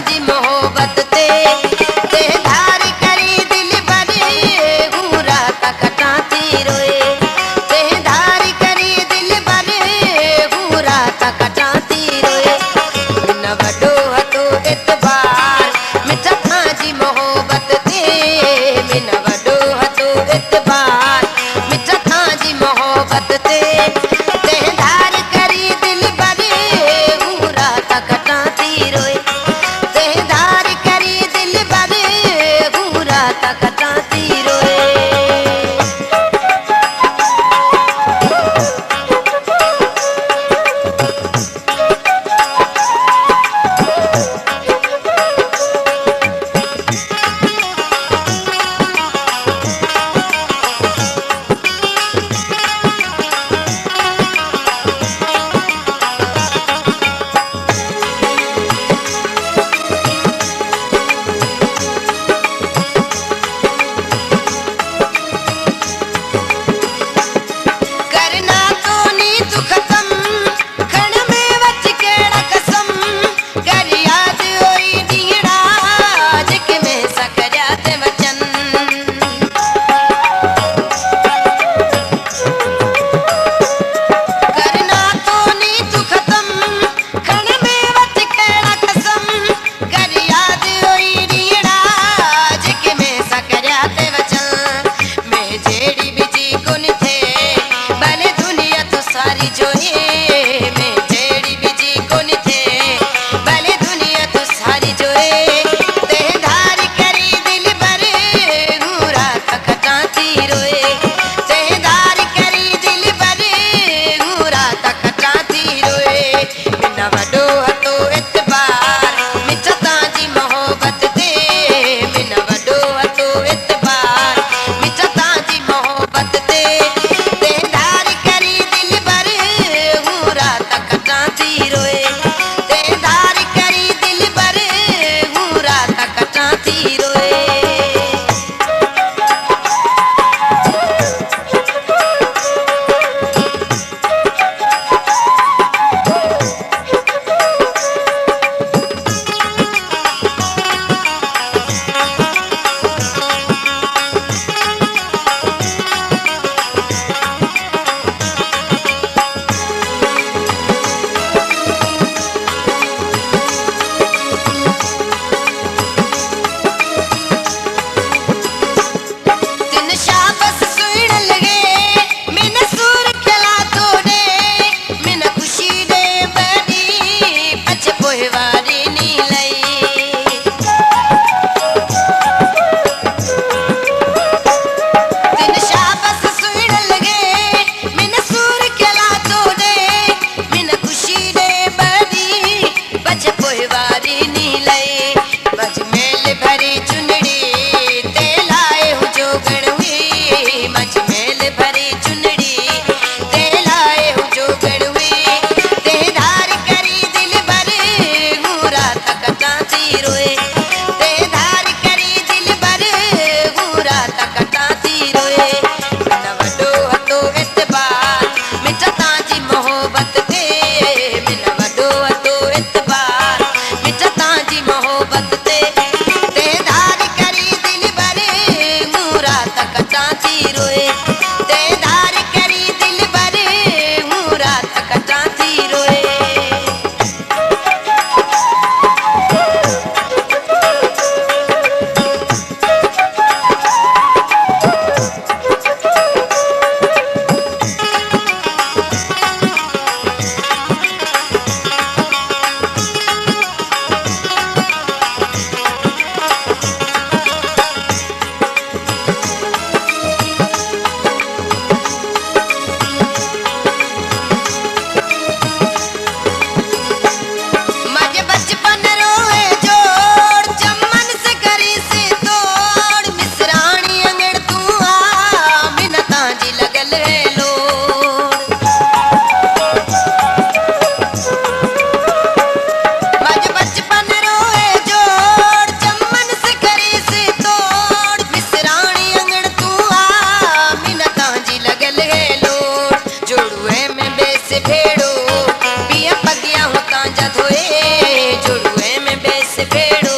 जी मोहब्बत ते धार करी दिल भरे घूरा तकटा थी रोए ते धार करी दिल भरे घूरा तकटा थी रोए न वडो हतो इतबार मिठा जी मोहब्बत ते मिन वडो हतो इतबार मिठा जी मोहब्बत ते धार करी दिल भरे घूरा तकटा थी रोए धार करी दिल भरे घूरा तकटा थी रोए करना तो नी तू खत्म खण में वच केड़ा कसम कर याद होई दीड़ा जिक में सकरिया ते वचन करना तो नी तू खत्म खण में वच केड़ा कसम कर याद होई दीड़ा जिक में सकरिया ते वचन मैं जेड़ी बिजी कोन थे बने दुनिया तो सारी जो है मैं जेड़ी बिजी कोन थे बने दुनिया तो सारी जो है ते धार करी दिल भरे घूरा तकटा थी रोए ते धार करी दिल भरे घूरा तकटा थी रोए मिना वडो हतो इतबार मिठा जी मोहब्बत ते मिना वडो हतो इतबार मिठा जी मोहब्बत ते धार करी दिल भरे घूरा तकटा थी रोए ते धार करी दिल भरे घूरा तकटा थी रोए दिन शाबस सुन लगे मिन सुर खला तोड़े मिन खुशी दे बड़ी पछ पोहवारी नी लई दिन शाबस सुन लगे मिन सुर खला तोड़े मिन खुशी दे बड़ी पछ पोहवारी नी लई बज मेल भरी चुनड़ी ते लाए हूँ जो गणवी मज मेल भरी चुनड़ी ते लाए हूँ जो गणवी ते धार करी दिल भरे घूरा तकटा थी रोए ते धार करी दिल भरे घूरा तकटा थी रोए न वडो हतो इतबार मिठा जी मोहब्बत ते मिन वडो हतो इतबार मिठा जी मोहब्बत ते धार करी दिल भरे घूरा तकटा थी रोए ते धार करी दिल भरे घूरा तकटा थी रोए भेड़ो